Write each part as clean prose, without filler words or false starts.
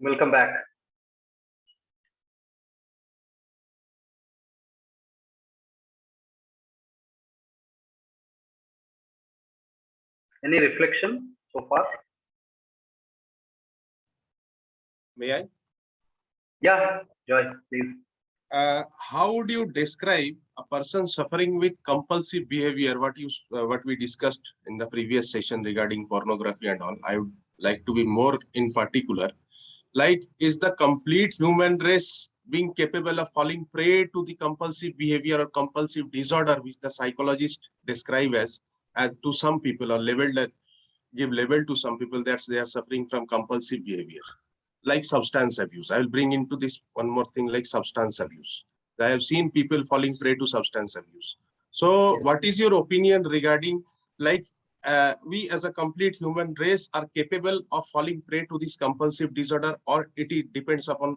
Welcome back. Any reflection so far? May I? Yeah, Joy, please. How would you describe a person suffering with compulsive behavior? What we discussed in the previous session regarding pornography and all. I would like to be more in particular. Like, is the complete human race being capable of falling prey to the compulsive behavior or compulsive disorder, which the psychologists describe as to some people, or give label to some people that they are suffering from compulsive behavior, like substance abuse. I will bring into this one more thing, like substance abuse. I have seen people falling prey to substance abuse. So Yes. what is your opinion regarding, like, we as a complete human race are capable of falling prey to this compulsive disorder, or it depends upon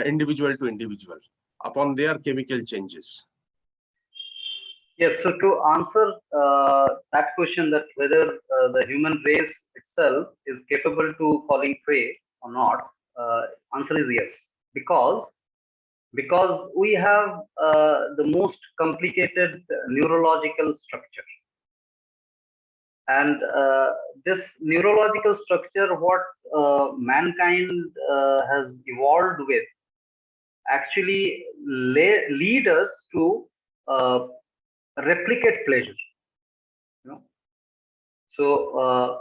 individual to individual, upon their chemical changes? Yes, so to answer that question, that whether the human race itself is capable to falling prey or not, answer is yes. Because we have the most complicated neurological structure. And this neurological structure, what mankind has evolved with, actually lead us to uh, replicate pleasure. You know? So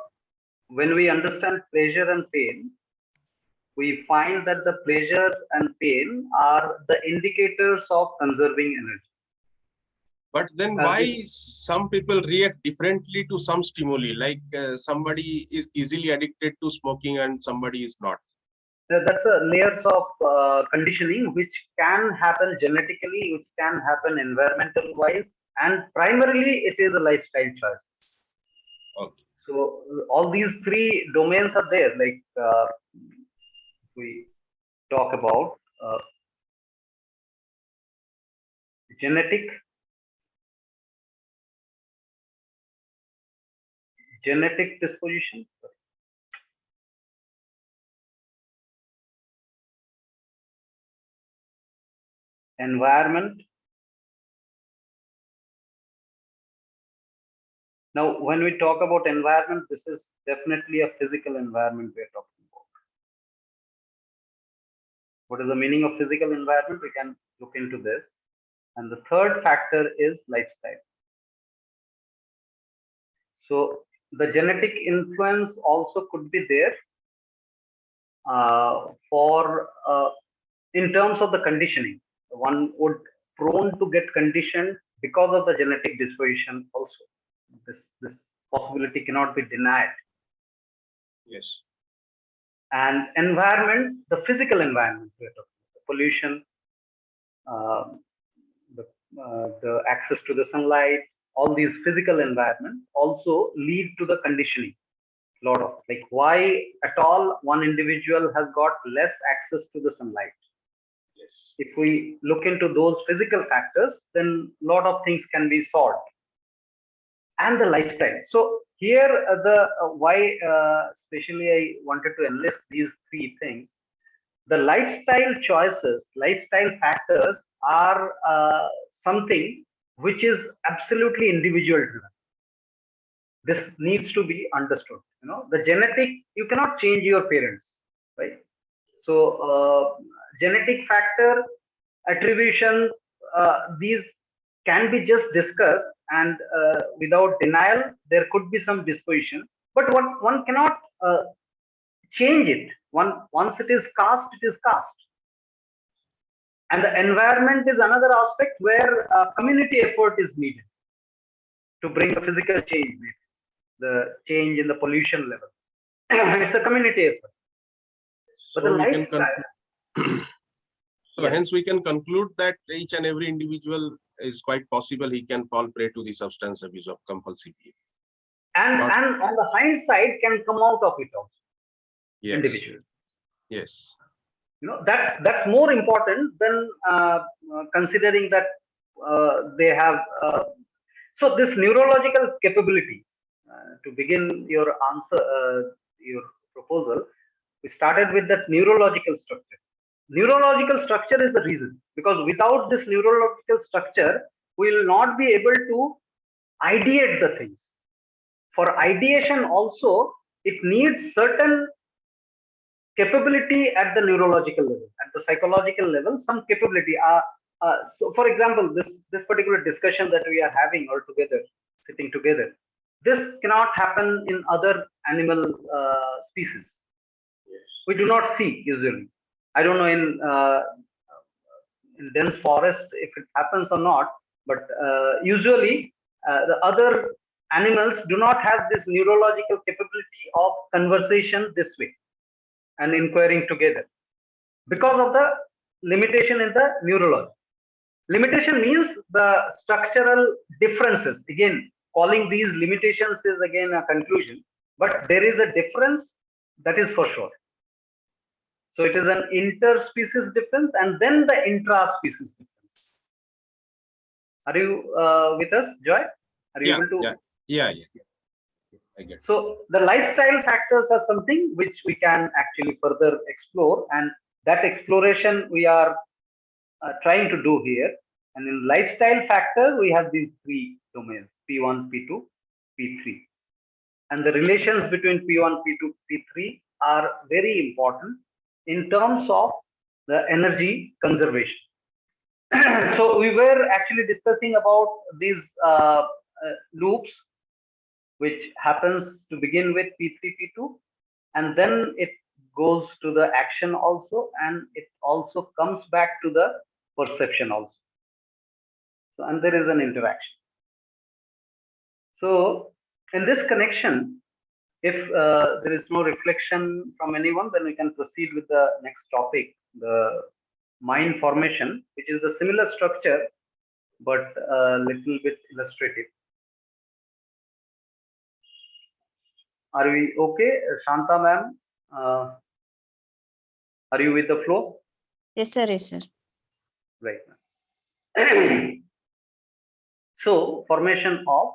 when we understand pleasure and pain, we find that the pleasure and pain are the indicators of conserving energy. But then why some people react differently to some stimuli, like somebody is easily addicted to smoking and somebody is not? That's a layers of conditioning which can happen genetically, which can happen environmental wise, and primarily it is a lifestyle choices. Okay. So all these three domains are there. Like we talk about genetic disposition, environment. Now, when we talk about environment, this is definitely a physical environment we're talking about. What is the meaning of physical environment? We can look into this. And the third factor is lifestyle. So the genetic influence also could be there in terms of the conditioning. One would prone to get conditioned because of the genetic disposition also. This possibility cannot be denied. Yes. And environment, the physical environment, we're talking about, the pollution, uh, the access to the sunlight, all these physical environment also lead to the conditioning. Lot of, like, why at all one individual has got less access to the sunlight. Yes. If we look into those physical factors, then a lot of things can be solved. And the lifestyle. So here, why especially I wanted to enlist these three things. The lifestyle choices, lifestyle factors are something which is absolutely individual driven. This needs to be understood. You know, the genetic, you cannot change your parents, right? So genetic factor, attributions, these can be just discussed, and without denial there could be some disposition, but one cannot change it. Once it is cast, it is cast. And the environment is another aspect where community effort is needed to bring a physical change, the change in the pollution level. It's a community effort. But So the we lifestyle, so hence we can conclude that each and every individual is quite possible he can fall prey to the substance abuse of compulsive behavior. and on the hindsight can come out of it also. Yes. Individual. Yes. You know, that's more important than considering that they have. So this neurological capability, to begin your answer, your proposal, We started with that neurological structure. Neurological structure is the reason, because without this neurological structure, we will not be able to ideate the things. For ideation also, it needs certain capability at the neurological level, at the psychological level, some capability. So, for example, this particular discussion that we are having all together, sitting together, this cannot happen in other animal species. We do not see usually. I don't know in dense forest if it happens or not, but usually the other animals do not have this neurological capability of conversation this way and inquiring together because of the limitation in the neurology. Limitation means the structural differences. Again, calling these limitations is again a conclusion, but there is a difference, that is for sure. So it is an interspecies difference and then the intraspecies difference. Are you with us, Joy? Are you able to? Yeah. I get it. So the lifestyle factors are something which we can actually further explore, and that exploration we are trying to do here. And in lifestyle factor, we have these three domains: P1, P2, P3. And the relations between P1, P2, P3 are very important in terms of the energy conservation. So we were actually discussing about these loops, which happens to begin with P3, P2, and then it goes to the action also, and it also comes back to the perception also. So, and there is an interaction. So in this connection, if there is no reflection from anyone, then we can proceed with the next topic, the mind formation, which is a similar structure, but a little bit illustrative. Are we okay? Shanta ma'am, are you with the flow? Yes, sir. Yes, sir. Right. So, formation of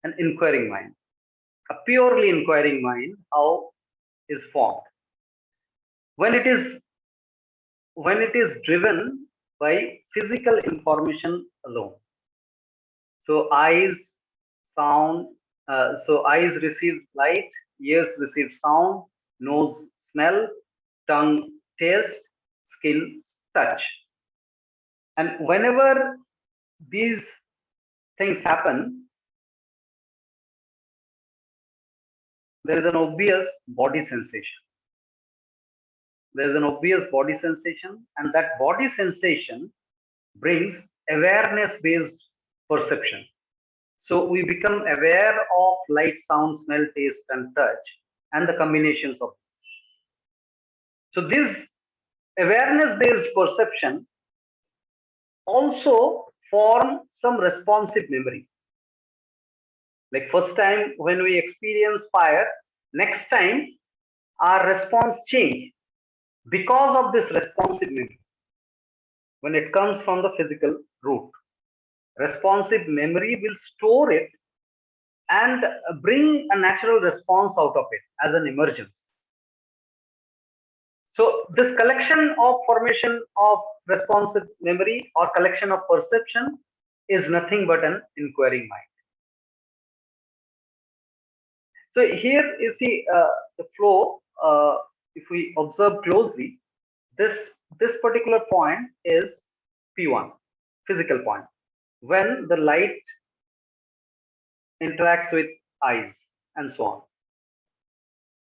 an inquiring mind. A purely inquiring mind, how is formed? When it is driven by physical information alone. So eyes, sound. So eyes receive light, ears receive sound, nose smell, tongue taste, skin touch. And whenever these things happen, there is an obvious body sensation. There is an obvious body sensation, and that body sensation brings awareness-based perception. So we become aware of light, sound, smell, taste, and touch, and the combinations of these. So this awareness-based perception also form some responsive memory. Like first time when we experience fire, next time our response change because of this responsive memory. When it comes from the physical root, responsive memory will store it and bring a natural response out of it as an emergence. So this collection of formation of responsive memory or collection of perception is nothing but an inquiring mind. So here you see the flow. If we observe closely, this particular point is P1, physical point, when the light interacts with eyes and so on.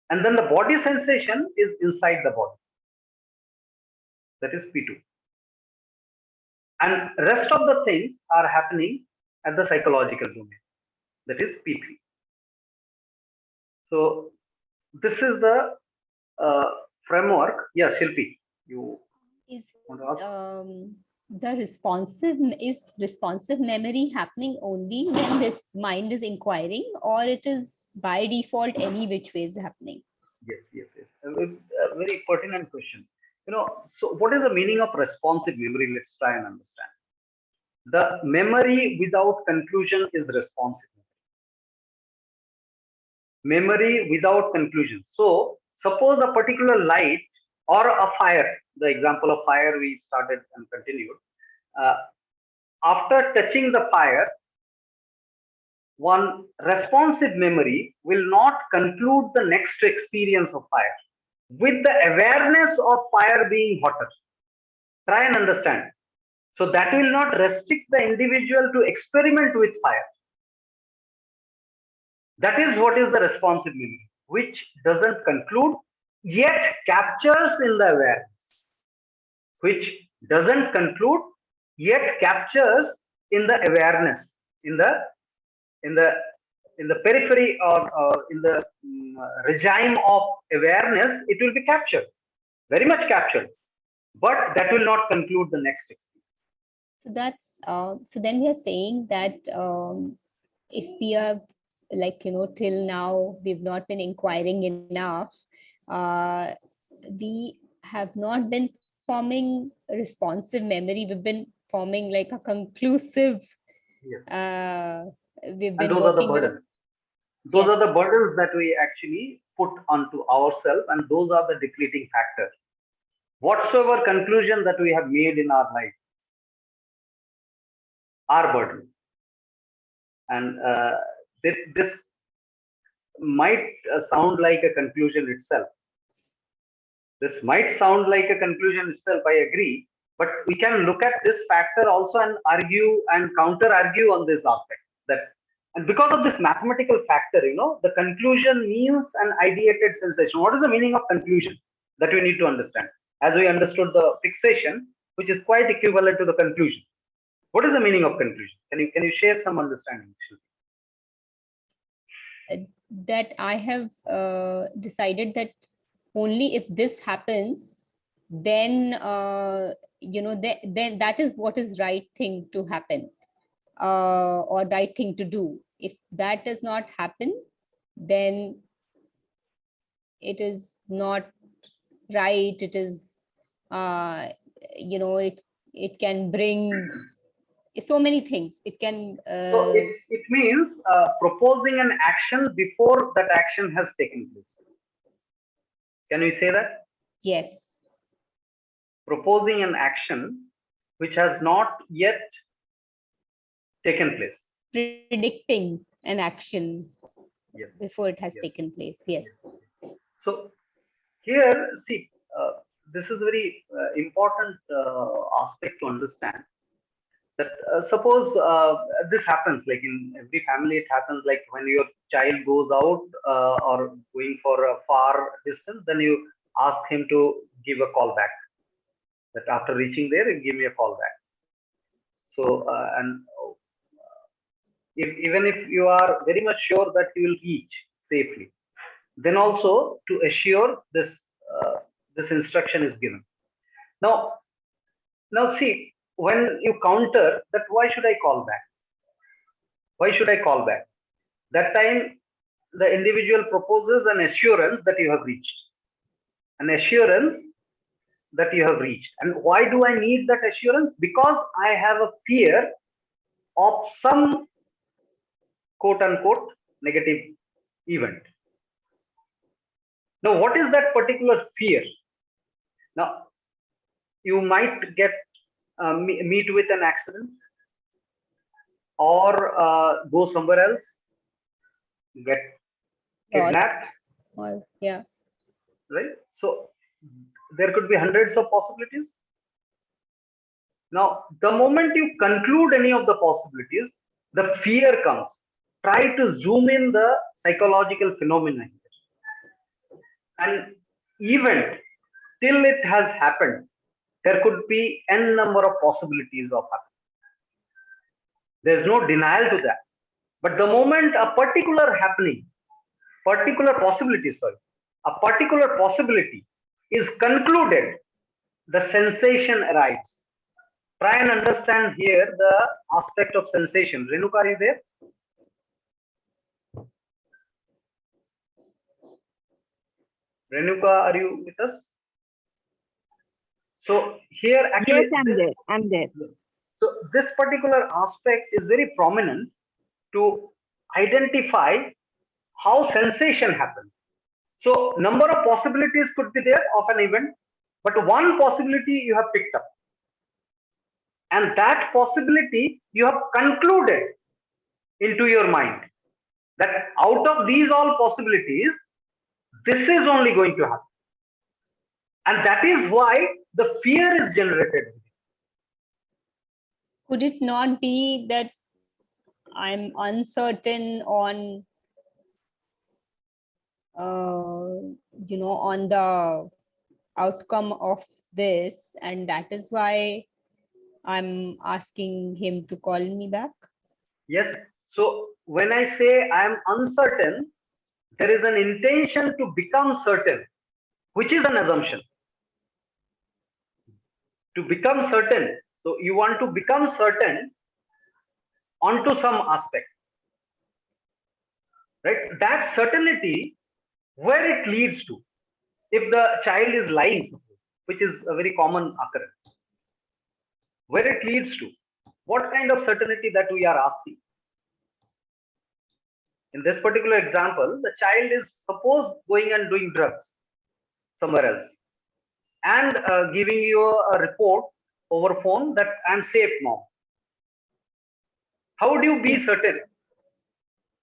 And then the body sensation is inside the body. That is P2. And rest of the things are happening at the psychological domain. That is P3. So this is the framework. Yeah, Shilpi, you want to ask? The responsive memory happening only when the mind is inquiring, or it is by default any which way is happening? Yes. A very pertinent question. So what is the meaning of responsive memory? Let's try and understand. The memory without conclusion is responsive memory without conclusion. So suppose a particular light or a fire, the example of fire we started and continued. After touching the fire, one responsive memory will not conclude the next experience of fire with the awareness of fire being hotter. Try and understand. So that will not restrict the individual to experiment with fire. That is what is the responsive memory, which doesn't conclude, yet captures in the awareness. Which doesn't conclude, yet captures in the awareness, in the periphery, or in the regime of awareness. It will be captured, very much captured, but that will not conclude the next experience. So that's so then we are saying that if we are till now we've not been inquiring enough, we have not been forming responsive memory. We've been forming like a conclusive. Yes. We've And been those are the working burdens. Those are Yes. the burdens that we actually put onto ourselves, and those are the depleting factors. Whatsoever conclusion that we have made in our life are burden. And this might sound like a conclusion itself. This might sound like a conclusion itself, I agree. But we can look at this factor also and argue and counter argue on this aspect. And because of this mathematical factor, the conclusion means an ideated sensation. What is the meaning of conclusion? That we need to understand. As we understood the fixation, which is quite equivalent to the conclusion. What is the meaning of conclusion? Can you share some understanding? That I have decided that only if this happens, then then that is what is right thing to happen, or right thing to do. If that does not happen, then it is not right. It is it can bring so many things. It can So it means proposing an action before that action has taken place. Can we say that? Yes. Proposing an action which has not yet taken place. Predicting an action Yes. before it has Yes. taken place. Yes. So here, see, this is very important aspect to understand. That suppose this happens, like in every family, it happens like when your child goes out or going for a far distance, then you ask him to give a call back. That after reaching there, you give me a call back. So even if you are very much sure that you will reach safely, then also to assure this this instruction is given. Now see, when you counter that, why should I call back? Why should I call back? That time, the individual proposes an assurance that you have reached. An assurance that you have reached. And why do I need that assurance? Because I have a fear of some quote unquote negative event. Now, what is that particular fear? Now, you might get meet with an accident, or go somewhere else, get kidnapped. Or yeah. Right? So there could be hundreds of possibilities. Now, the moment you conclude any of the possibilities, the fear comes. Try to zoom in the psychological phenomena here. An event, till it has happened, there could be n number of possibilities of happening. There's no denial to that. But the moment a particular happening, particular possibility, a particular possibility is concluded, the sensation arrives. Try and understand here the aspect of sensation. Renuka, are you there? Renuka, are you with us? So here actually... Yes, I'm there. I'm there. So this particular aspect is very prominent to identify how sensation happens. So number of possibilities could be there of an event, but one possibility you have picked up. And that possibility you have concluded into your mind that out of these all possibilities, this is only going to happen. And that is why the fear is generated. Could it not be that I'm uncertain on, on the outcome of this, and that is why I'm asking him to call me back? Yes. So when I say I am uncertain, there is an intention to become certain, which is an assumption. To become certain. So you want to become certain onto some aspect, right? That certainty, where it leads to, if the child is lying, which is a very common occurrence, where it leads to, what kind of certainty that we are asking. In this particular example, the child is suppose going and doing drugs somewhere else and giving you a report over phone that I'm safe, mom. How do you be certain?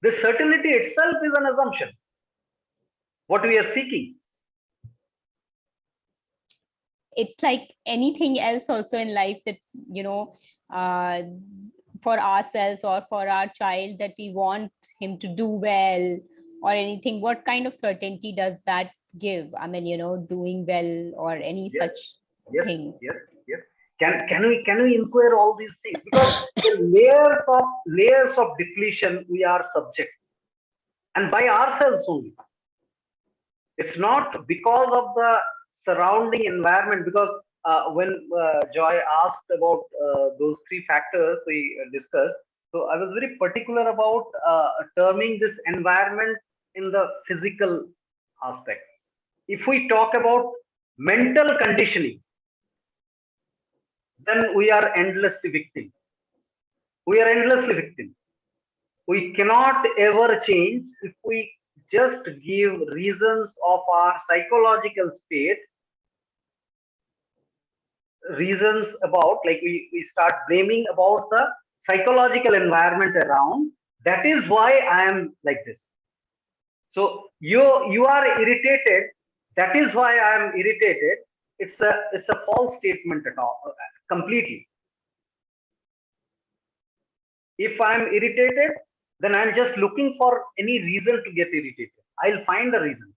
The certainty itself is an assumption. What we are seeking. It's like anything else also in life that, uh, for ourselves or for our child, that we want him to do well or anything. What kind of certainty does that give? I mean, doing well or any Yes, such yes, thing. yes, yes. Can we inquire all these things? Because the layers of depletion we are subject, and by ourselves only. It's not because of the surrounding environment. Because when Joy asked about those three factors we discussed, so I was very particular about terming this environment in the physical aspect. If we talk about mental conditioning, then we are endlessly victim. We are endlessly victim. We cannot ever change if we just give reasons of our psychological state, reasons about, like we start blaming about the psychological environment around. That is why I am like this. So you are irritated. That is why I am irritated. It's a false statement at all, completely. If I'm irritated, then I'm just looking for any reason to get irritated. I'll find the reason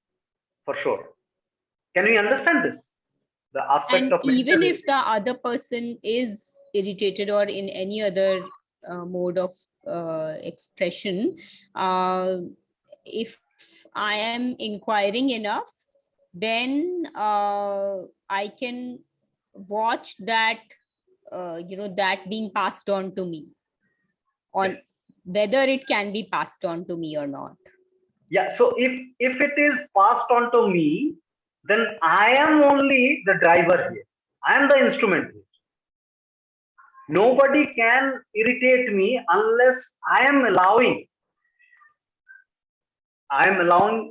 for sure. Can we understand this? The aspect And of mental even if the irritation. other person is irritated or in any other mode of expression, if I am inquiring enough, then I can watch that, that being passed on to me, on Yes. whether it can be passed on to me or not. Yeah. So if it is passed on to me, then I am only the driver here. I am the instrument here. Nobody can irritate me unless I am allowing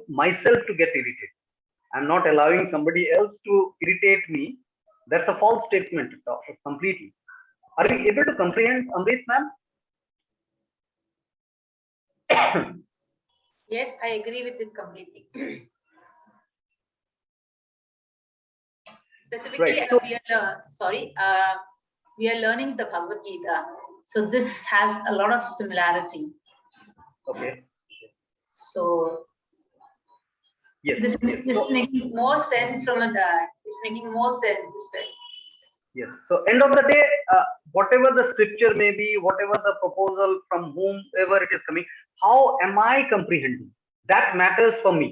myself to get irritated. I'm not allowing somebody else to irritate me. That's a false statement completely. Are we able to comprehend, Amrit ma'am? Yes, I agree with it completely. Specifically, Right. So, we are learning the Bhagavad Gita. So this has a lot of similarity. okay. So Yes. this Yes. is So, making more sense from a it's making more sense this way. yes. So, end of the day, whatever the scripture may be, whatever the proposal from whomever it is coming, how am I comprehending? That matters for me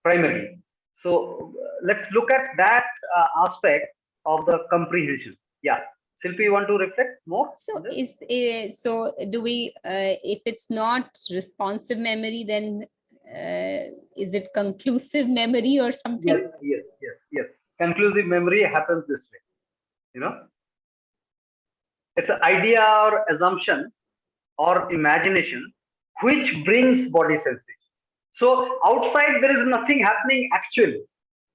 primarily. So, let's look at that aspect of the comprehension. Yeah. Silpi, you want to reflect more on So this? do we, if it's not responsive memory, then is it conclusive memory or Yes, something? yes, yes, yes. Conclusive memory happens this way. You know, it's an idea or assumption or imagination which brings body sensation. So outside there is nothing happening actually.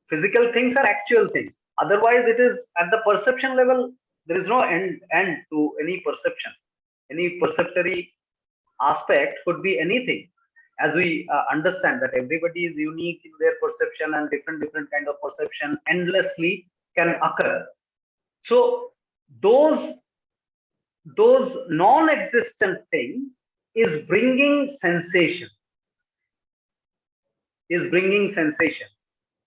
Physical things are actual things. Otherwise, it is at the perception level. There is no end to any perception. Any perceptory aspect could be anything. As we understand that everybody is unique in their perception, and different kind of perception endlessly can occur. So those non-existent thing is bringing sensation. Is bringing sensation.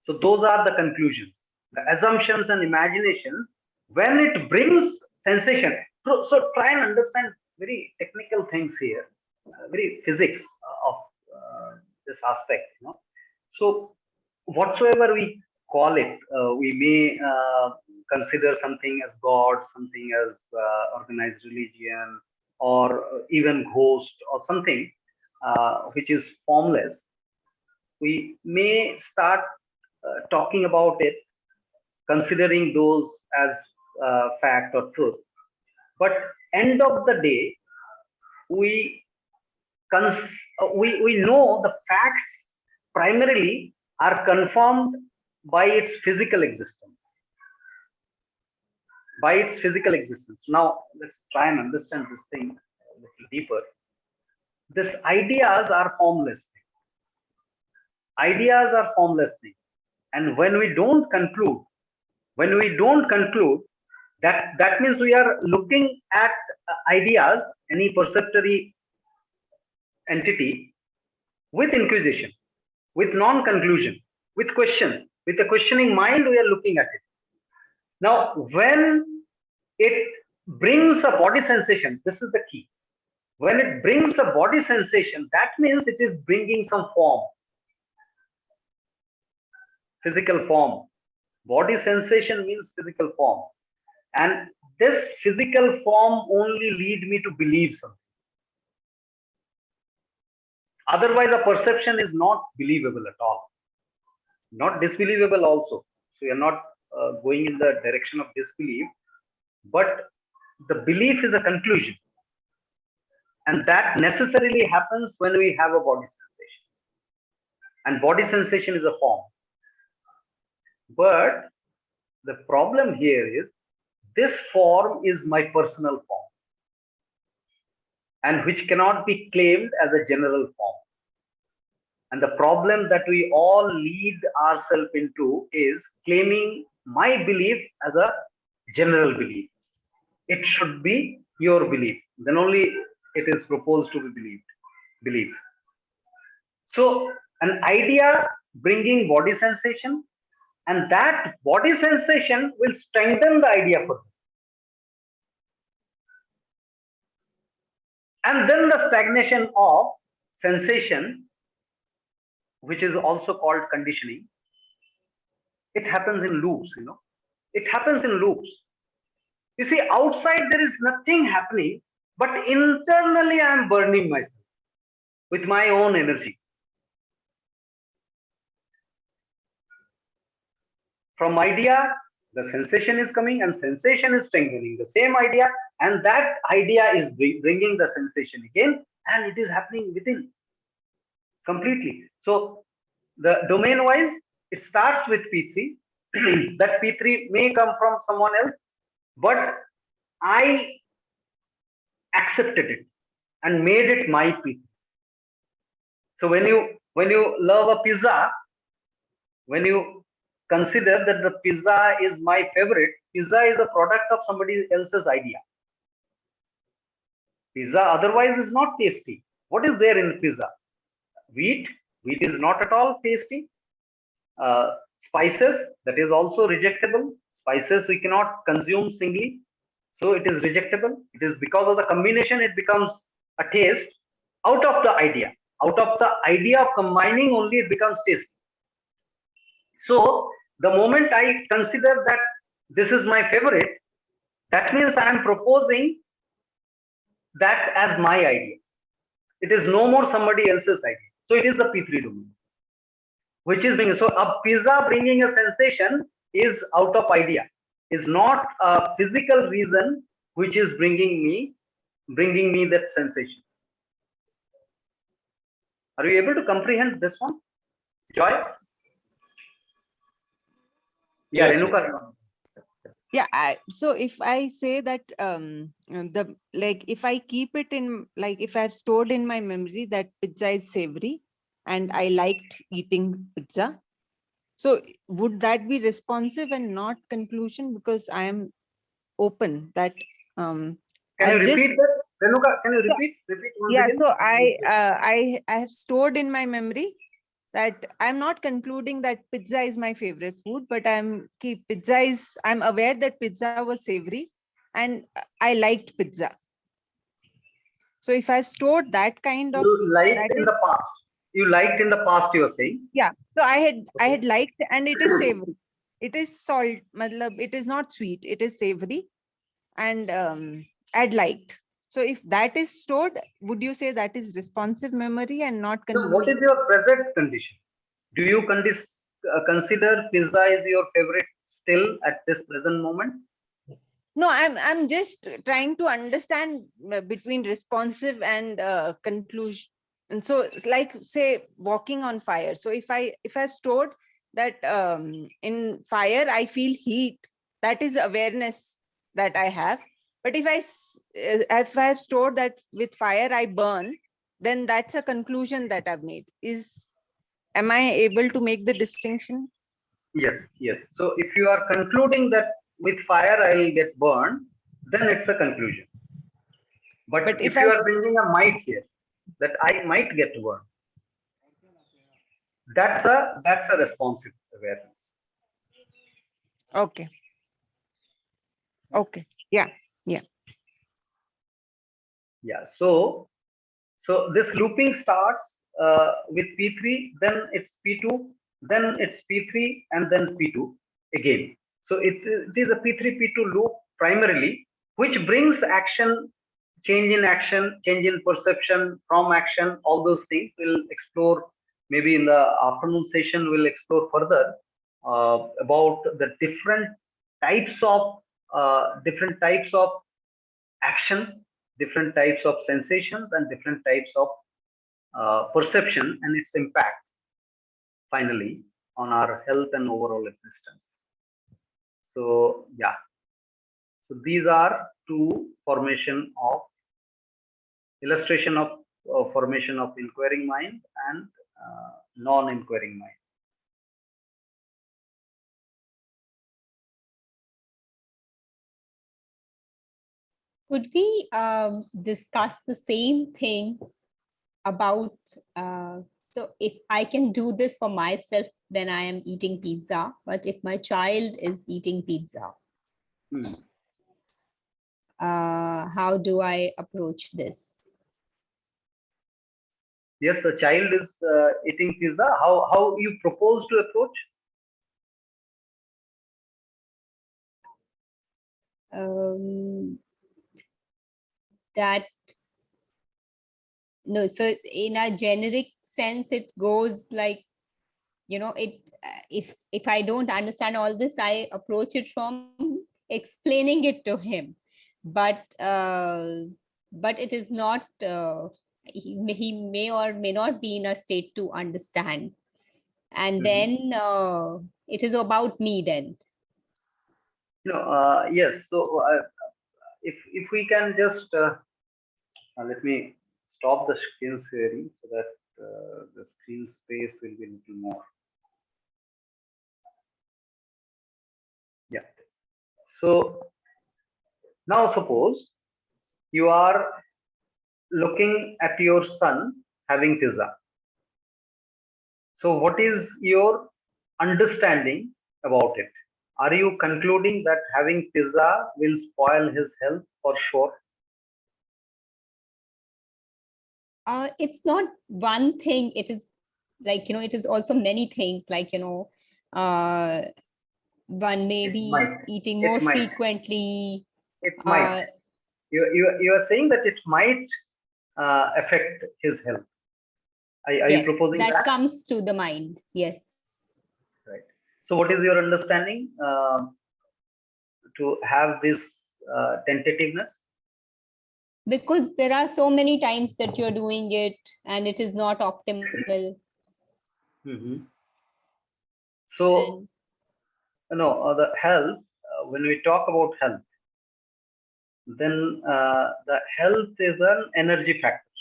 So those are the conclusions, the assumptions and imaginations. When it brings sensation, so try and understand very technical things here, very physics of this aspect. So whatsoever we call it, we may consider something as God, something as organized religion, or even ghost, or something which is formless. We may start talking about it, considering those as fact or truth. But end of the day, we we know the facts primarily are confirmed by its physical existence. By its physical existence. Now let's try and understand this thing a little deeper. These ideas are formless. Ideas are formless things. And when we don't conclude, that means we are looking at ideas, any perceptory entity, with inquisition, with non-conclusion, with questions, with a questioning mind. We are looking at it. Now when it brings a body sensation, this is the key. When it brings a body sensation, that means it is bringing some form, physical form. Body sensation means physical form. And this physical form only lead me to believe something. Otherwise, a perception is not believable at all. Not disbelievable also. So we are not going in the direction of disbelief, but the belief is a conclusion. And that necessarily happens when we have a body sensation. And body sensation is a form. But the problem here is, this form is my personal form, and which cannot be claimed as a general form. And the problem that we all lead ourselves into is claiming my belief as a general belief. It should be your belief. Then only it is proposed to be believed. So an idea bringing body sensation, and that body sensation will strengthen the idea further. And then the stagnation of sensation, which is also called conditioning, it happens in loops. It happens in loops. You see, outside there is nothing happening, but internally I am burning myself with my own energy. From idea, the sensation is coming, and sensation is strengthening the same idea, and that idea is bringing the sensation again, and it is happening within completely. So the domain wise, it starts with P3. That P3 may come from someone else, but I accepted it and made it my P3. So when you love a pizza, when you consider that the pizza is my favorite, pizza is a product of somebody else's idea. Pizza otherwise is not tasty. What is there in pizza? Wheat. Wheat is not at all tasty. Spices, that is also rejectable. Spices we cannot consume singly, so it is rejectable. It is because of the combination it becomes a taste out of the idea. Out of the idea of combining only it becomes tasty. So the moment I consider that this is my favorite, that means I am proposing that as my idea. It is no more somebody else's idea. So it is the P3 domain, which is being, so a pizza bringing a sensation is out of idea, is not a physical reason which is bringing me that sensation. Are you able to comprehend this one? Joy? Yeah, Yes, Renuka. Yeah, so if I say that if I keep it in, like if I've stored in my memory that pizza is savory and I liked eating pizza, so would that be responsive and not conclusion, because I am open that Can I've you just repeat that? Renuka, can you Yeah. repeat once yeah, again? so I have stored in my memory that I'm not concluding that pizza is my favorite food, but I'm aware that pizza was savory and I liked pizza. So if I've stored that kind of, You liked that in is, the past. You liked in the past, you were saying. yeah. So I Okay. had liked, and it is savory. It is salt, matlab, it is not sweet, it is savory, and I'd liked. So if that is stored, would you say that is responsive memory and not So what is conclusion? your present condition? Do you consider pizza is your favorite still at this present moment? No, I'm just trying to understand between responsive and conclusion. And so it's like, say, walking on fire. So if I stored that in fire I feel heat, that is awareness that I have. But if I've stored that with fire I burn, then that's a conclusion that I've made. Am I able to make the distinction? Yes, yes. So if you are concluding that with fire I'll get burned, then it's a conclusion. But But if if I, you are bringing a might here, that I might get burned, that's a responsive awareness. okay, okay, yeah. Yeah. So this looping starts with P3, then it's P2, then it's P3, and then P2 again. So it is a P3, P2 loop primarily, which brings action, change in perception from action, all those things we'll explore maybe in the afternoon session. We'll explore further about the different types of actions, different types of sensations, and different types of perception and its impact finally on our health and overall existence. So yeah, so these are two illustration of formation of inquiring mind and non-inquiring mind. Could we discuss the same thing about, so if I can do this for myself, then I am eating pizza. But if my child is eating pizza, how do I approach this? Yes, the child is eating pizza. How you propose to approach? That no, so in a generic sense, it goes like, if I don't understand all this, I approach it from explaining it to him, but it is not, he may or may not be in a state to understand, and then it is about me then. No, yes. So if we can just let me stop the screen sharing so that the screen space will be a little more. Yeah. So now suppose you are looking at your son having pizza. So what is your understanding about it? Are you concluding that having pizza will spoil his health for sure? It's not one thing, it is like, it is also many things, like, one may It be might. eating It more might. frequently. It might. You are saying that it might affect his health. Are you Yes, proposing that that? comes to the mind. Yes. Right. So what is your understanding to have this tentativeness? Because there are so many times that you're doing it and it is not optimal. Mhm. So, And the health, when we talk about health, then the health is an energy factor.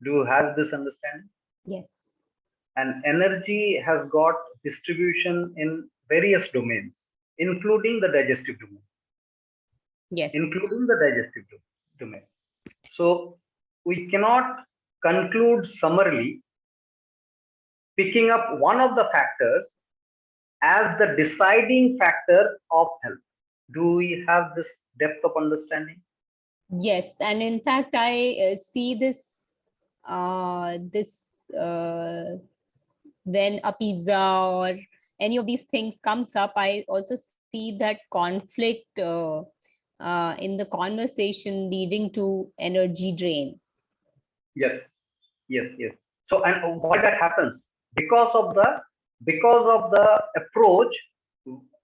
Do you have this understanding? yes, And energy has got distribution in various domains, including the digestive domain, yes, including the digestive domain. So we cannot conclude summarily picking up one of the factors as the deciding factor of health. Do we have this depth of understanding? yes. And in fact, I see this, when a pizza or any of these things comes up, I also see that conflict in the conversation leading to energy drain. Yes, yes, yes. So, and why that happens? Because of the approach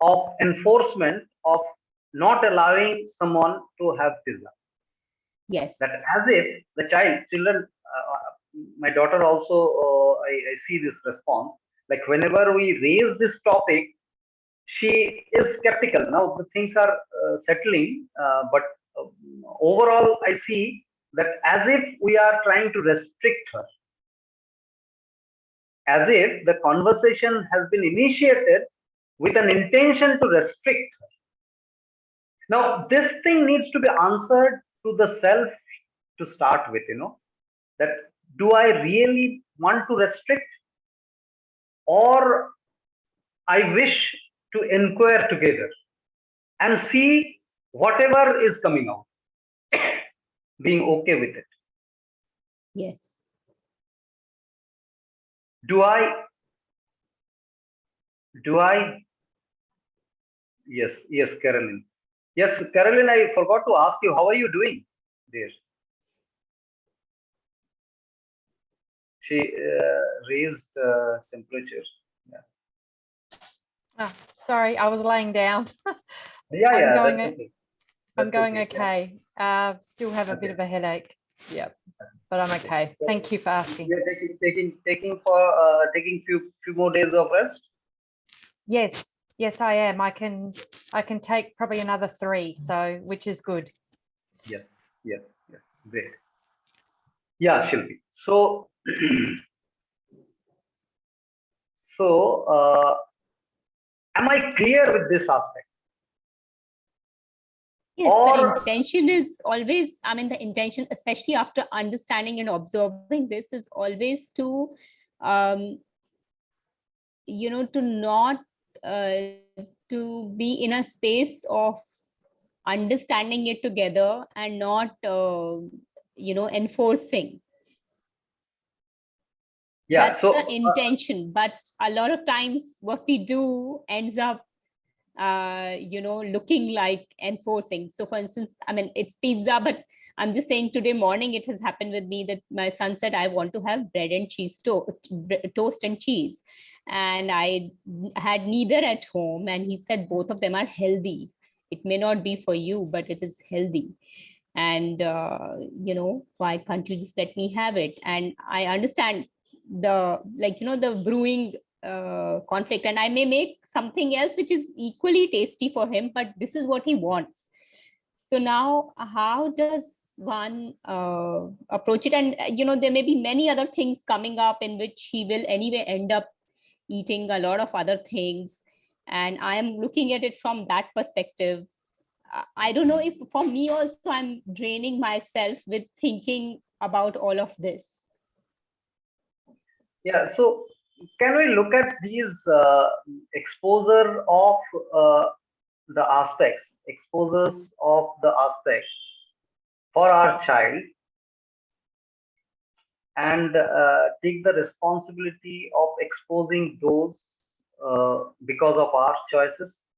of enforcement of not allowing someone to have pizza. Yes, That as if the children, my daughter also, I see this response. Like whenever we raise this topic, she is skeptical. Now the things are settling, but uh, overall, I see that as if we are trying to restrict her, as if the conversation has been initiated with an intention to restrict her. Now, this thing needs to be answered to the self to start with, that do I really want to restrict, or I wish to inquire together and see whatever is coming out, being okay with it. yes. Do I, do I, yes, Carolyn. Yes, Carolyn, I forgot to ask you, how are you doing there? She raised temperature. Yeah, Oh, sorry, I was laying down. yeah, I'm yeah, going. that's okay. I'm That's going okay. okay. Still have a bit Okay. of a headache. Yep, but I'm okay. So Thank you for asking. you're taking few more days of rest. Yes, yes, I am. I can take probably another 3, so which is good. Yes, yes, yes. Great. Yeah, Shilpi. So, so am I clear with this aspect? Yes, the Or intention is always, I mean, the intention, especially after understanding and observing this, is always to, um, to not to be in a space of understanding it together and not, enforcing. yeah, That's so the intention. But a lot of times what we do ends up looking like enforcing. So for instance, I mean, it's pizza, but I'm just saying today morning it has happened with me that my son said, I want to have bread and cheese toast and cheese. And I had neither at home. And he said, both of them are healthy. It may not be for you, but it is healthy. And, why can't you just let me have it? And I understand the brewing conflict, and I may make something else which is equally tasty for him, but this is what he wants. So now how does one approach it? And there may be many other things coming up in which he will anyway end up eating a lot of other things, and I am looking at it from that perspective. I don't know if for me also I'm draining myself with thinking about all of this. yeah, so can we look at these exposure of exposures of the aspects for our child, and take the responsibility of exposing those because of our choices?